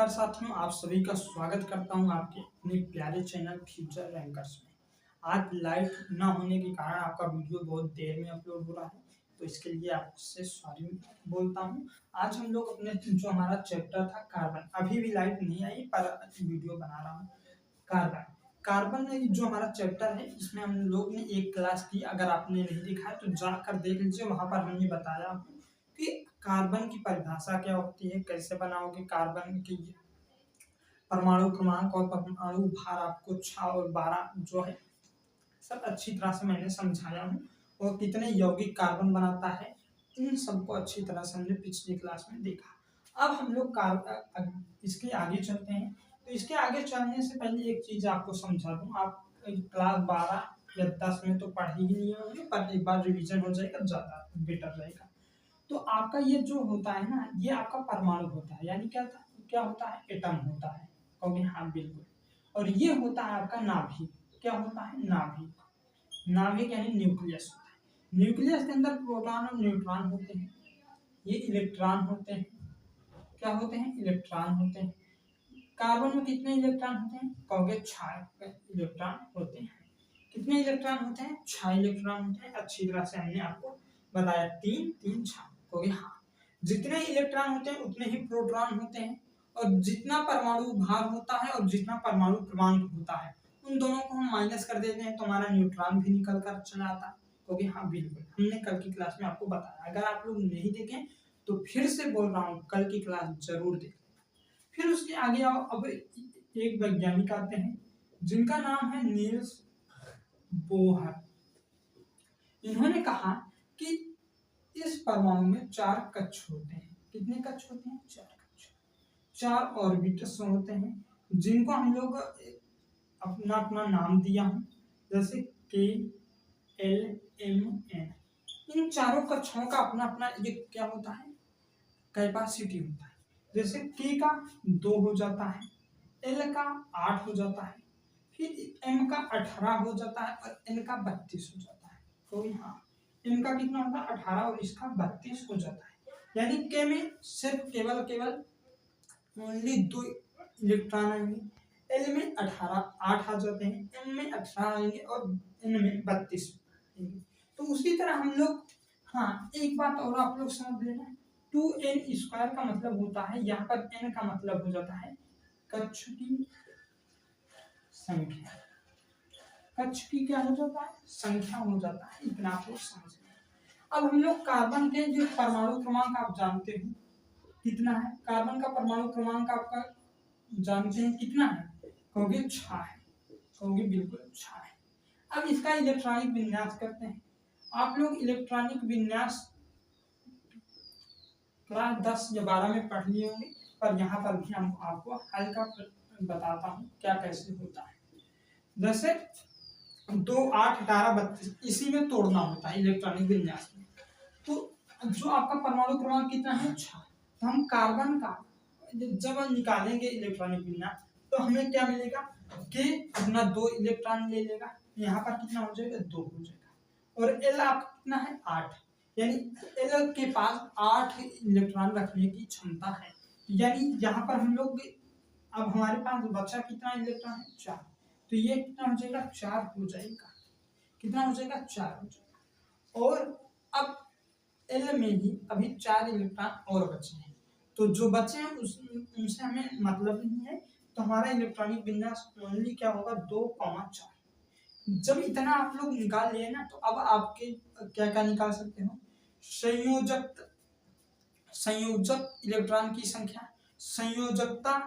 नमस्कार साथियों, आप सभी का स्वागत करता हूं आपके अपने प्यारे चैनल फ्यूचर रैंकर्स में। आज लाइव ना होने के कारण आपका वीडियो बहुत देर में अपलोड हो रहा है, तो इसके लिए आपसे सॉरी बोलता हूं। आज हम लोग अपने जो हमारा चैप्टर था कार्बन, अभी भी लाइव नहीं आई पर वीडियो बना रहा हूँ। कार्बन कार्बन में जो हमारा चैप्टर है, इसमें हम लोग ने एक क्लास की, अगर आपने नहीं देखा है तो जाकर देख लीजिए। वहां पर हमने बताया कि कार्बन की परिभाषा क्या होती है, कैसे बनाओगे कार्बन की परमाणु क्रमांक और परमाणु भार, आपको 6 और 12 जो है सब अच्छी तरह से मैंने समझाया हूँ। और कितने यौगिक कार्बन बनाता है, इन सबको अच्छी तरह से हमने पिछली क्लास में देखा। अब हम लोग इसके आगे चलते हैं। तो इसके आगे चलने से पहले एक चीज आपको समझा दूं। आप क्लास 12 या 10 में तो पढ़ ही नहीं होंगे, पर एक बार रिवीजन हो जाएगा ज्यादा बेटर रहेगा। तो आपका ये जो होता है ना, ये आपका परमाणु होता है, यानी क्या होता है, एटम होता है। कहोगे हाँ बिल्कुल। और ये होता है आपका नाभिक। क्या होता है, नाभिक। नाभिक यानी न्यूक्लियस होता है। न्यूक्लियस के अंदर प्रोटॉन और न्यूट्रॉन होते हैं। ये इलेक्ट्रॉन होते हैं। क्या होते हैं, इलेक्ट्रॉन होते हैं। कार्बन में कितने इलेक्ट्रॉन होते हैं, कहोगे 6 इलेक्ट्रॉन होते हैं। कितने इलेक्ट्रॉन होते हैं, 6 इलेक्ट्रॉन होते हैं। अच्छी तरह से हमने आपको बताया, 3 3 6। कहोगे हाँ। जितने इलेक्ट्रॉन होते हैं उतने ही प्रोटॉन होते हैं। और जितना परमाणु भार होता है और जितना परमाणु क्रमांक होता है, उन दोनों को हम माइनस कर देते हैं तो हमारा न्यूट्रॉन भी निकल कर चला आता है। कहोगे हाँ बिल्कुल, हमने कल की क्लास में आपको बताया। अगर आप लोग नहीं देखें तो फिर से बोल रहा हूँ, कल की क्लास जरूर देखें। फिर उसके आगे आओ। अब एक वैज्ञानिक आते हैं जिनका नाम है नील्स बोहर। इन्होंने कहा कि इस परमाणु में 4 कक्ष होते हैं। कितने कक्ष होते हैं, 4 कक्ष। 4 ऑर्बिटल्स होते हैं, जिनको हम लोग अपना अपना नाम दिया हूं, जैसे K L M N। इन चारों कक्षों का अपना अपना ये क्या होता है, कैपेसिटी होता है। जैसे K का 2 हो जाता है, L का 8 हो जाता है, फिर M का 18 हो जाता है और N का 32 हो जाता है। तो यहाँ M का कितना होता है, 18, और इसका 32 हो जाता है। यानी K में सिर्फ केवल ओनली 2 इलेक्ट्रॉन आएंगे। L में 18 8 आ जाते हैं, M में 18 आएंगे और N में 32 आएंगे। तो उसी तरह हम लोग, हाँ एक बात और आप लोग समझ लेना, 2n² का मतलब होता है, यहाँ पर n का मतलब हो जाता है कक्ष की संख्या। कक्ष की क्या हो जाता है, संख्या हो जाता है। इतना आपको समझ लेना। अब हम लोग कार्बन के जो परमाणु क्रमांक आप जानते हो कितना है, कार्बन का परमाणु क्रमांक आपका जानते हैं कितना है, कहोगे 6 है। कहोगे बिल्कुल 6 है। अब इसका इलेक्ट्रॉनिक विन्यास करते हैं। आप लोग इलेक्ट्रॉनिक विन्यास क्लास 10 या 12 में पढ़ लिए होंगे, पर यहाँ पर भी हम आपको हल्का बताता हूँ क्या कैसे होता है। जैसे 2 8 18 32 इसी में तोड़ना होता है इलेक्ट्रॉनिक विन्यास में। तो जो आपका परमाणु क्रमांक कितना है, 6। तो हम कार्बन का जब हम निकालेंगे इलेक्ट्रॉनिक विन्यास तो हमें क्या मिलेगा, कि अपना 2 इलेक्ट्रॉन ले लेगा, यहाँ पर कितना हो जाएगा, 2 हो जाएगा। और L आपका कितना है, 8। यानी L के पास 8 इलेक्ट्रॉन रखने की क्षमता है। यानी यहाँ पर हम लोग, अब हमारे पास बचा कितना इलेक्ट्रॉन है, 4। तो ये कितना हो जाएगा, 4 हो जाएगा। कितना हो जाएगा, 4 हो जाएगा। और अब L में ही अभी 4 इलेक्ट्रॉन और बचे हैं, तो जो बचे हैं उनसे हमें मतलब नहीं है। तो हमारा इलेक्ट्रॉनिक विन्यास ओनली क्या होगा, 2,4। जब इतना आप लोग निकाल लिए ना, तो अब आपके क्या क्या निकाल सकते हो, संयोजक इलेक्ट्रॉन की संख्या, संयोजकता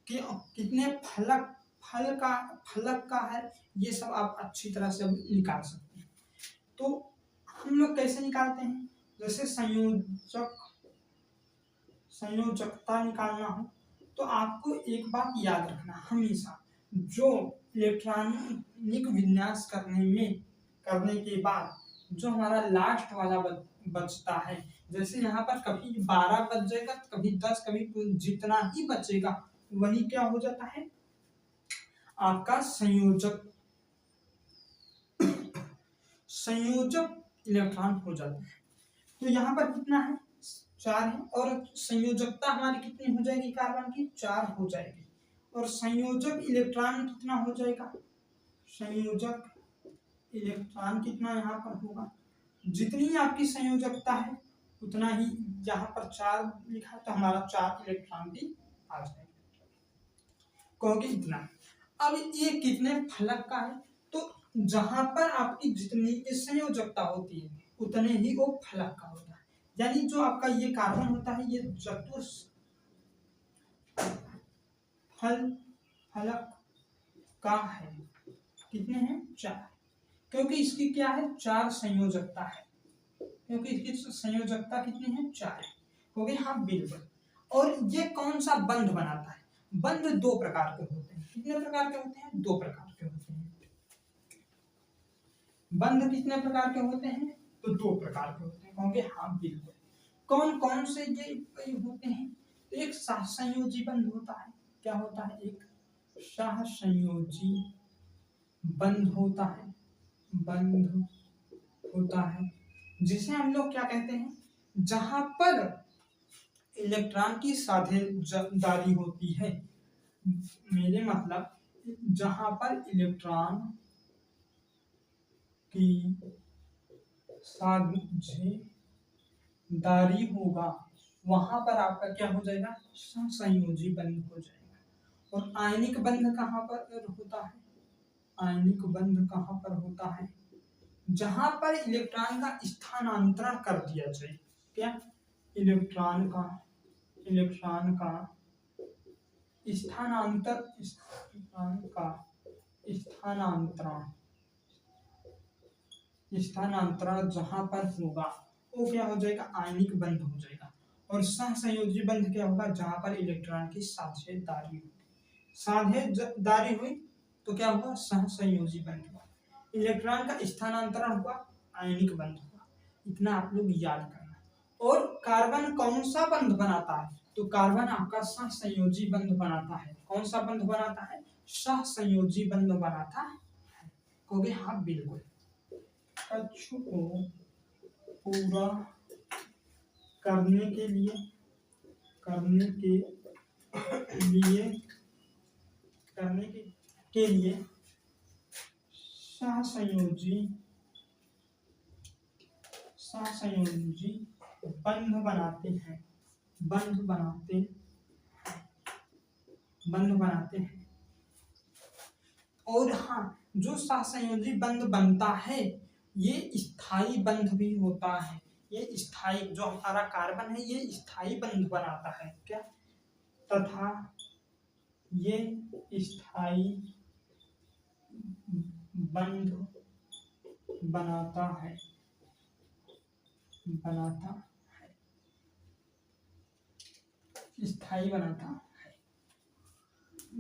के कितने फलक का है, ये सब आप अच्छी तरह से निकाल सकते हैं। तो हम लोग कैसे निकालते हैं, जैसे संयोजकता निकालना हो तो आपको एक बात याद रखना, हमेशा जो इलेक्ट्रॉनिक विन्यास करने के बाद जो हमारा लास्ट वाला बचता है, जैसे यहाँ पर कभी 12 बच जाएगा, कभी 10, कभी जितना ही बचेगा वही क्या हो जाता है, आपका संयोजक इलेक्ट्रॉन हो जाता है। तो यहाँ पर कितना है, 4 है और संयोजकता हमारी कितनी हो जाएगी कार्बन की 4 हो जाएगी। और संयोजक इलेक्ट्रॉन कितना हो जाएगा, संयोजक इलेक्ट्रॉन कितना यहाँ पर होगा, जितनी आपकी संयोजकता है उतना ही यहाँ पर 4 लिखा है तो हमारा 4 इलेक्ट्रॉन भी आ जाएगा, क्योंकि इतना। अब ये कितने फलक का है, तो जहां पर आपकी जितनी संयोजकता होती है उतने ही वो फलक का होता है। यानी जो आपका ये कार्बन होता है ये फलक का है, कितने हैं 4, क्योंकि इसकी क्या है 4 संयोजकता है, क्योंकि इसकी संयोजकता कितनी है 4 है, हो गई। हाँ बिल्कुल। और ये कौन सा बंध बनाता है, बंध 2 प्रकार के होते हैं, कितने प्रकार के होते हैं 2 प्रकार के होते हैं। बंध कितने प्रकार के होते हैं, तो 2 प्रकार के होते हैं, होंगे। हाँ बिल्कुल। कौन कौन से ये होते हैं, तो एक सहसंयोजी बंध होता है, क्या होता है, एक सहसंयोजी बंध होता है, बंध होता है जिसे हम लोग क्या कहते हैं, जहां पर इलेक्ट्रॉन की साझेदारी होती है, मेरे मतलब जहां पर इलेक्ट्रॉन की साझेदारी होगा वहां पर आपका क्या हो जाएगा, सहसंयोजी बंध हो जाएगा। और आयनिक बंध कहाँ पर होता है, आयनिक बंध कहाँ पर होता है, जहां पर इलेक्ट्रॉन का स्थानांतरण कर दिया जाए, क्या इलेक्ट्रॉन का स्थानांतरण जहां पर होगा वो क्या हो जाएगा, आयनिक बंध हो जाएगा। और सहसंयोजी बंध क्या होगा, जहां पर इलेक्ट्रॉन की साझेदारी हुई तो क्या होगा, सहसंयोजी बंध हुआ। इलेक्ट्रॉन का स्थानांतरण हुआ, आयनिक बंध हुआ। इतना आप लोग याद करना। और कार्बन कौन सा बंध बनाता है, तो कार्बन आपका सहसंयोजी बंध बनाता है। कौन सा बंध बनाता है, सहसंयोजी बंध बनाता है, कहोगे हाँ बिल्कुल। कक्ष को पूरा करने के लिए सहसंयोजी बंध बनाते हैं। और हाँ, जो सहसंयोजी बंध बनता है ये स्थायी बंध भी होता है। ये स्थायी, जो हमारा कार्बन है ये स्थायी बंध बनाता है, क्या, तथा ये स्थायी बंध बनाता है। स्थायी बनाता है।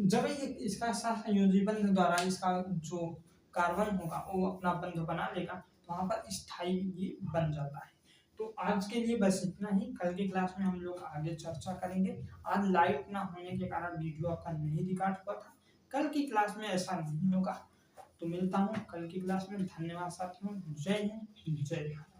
जब ये इसका सहसंयोजी बंध द्वारा इसका जो कार्बन होगा वो अपना बंध बना लेगा तो वहां पर स्थायी ये बन जाता है। तो आज के लिए बस इतना ही। कल की क्लास में हम लोग आगे चर्चा करेंगे। आज लाइट ना होने के कारण वीडियो आपका नहीं रिकॉर्ड हुआ था। कल की क्लास में ऐसा नहीं होगा। तो मिलता हूँ कल की क्लास में। धन्यवाद साथियों। जय हिंद, जय भारत।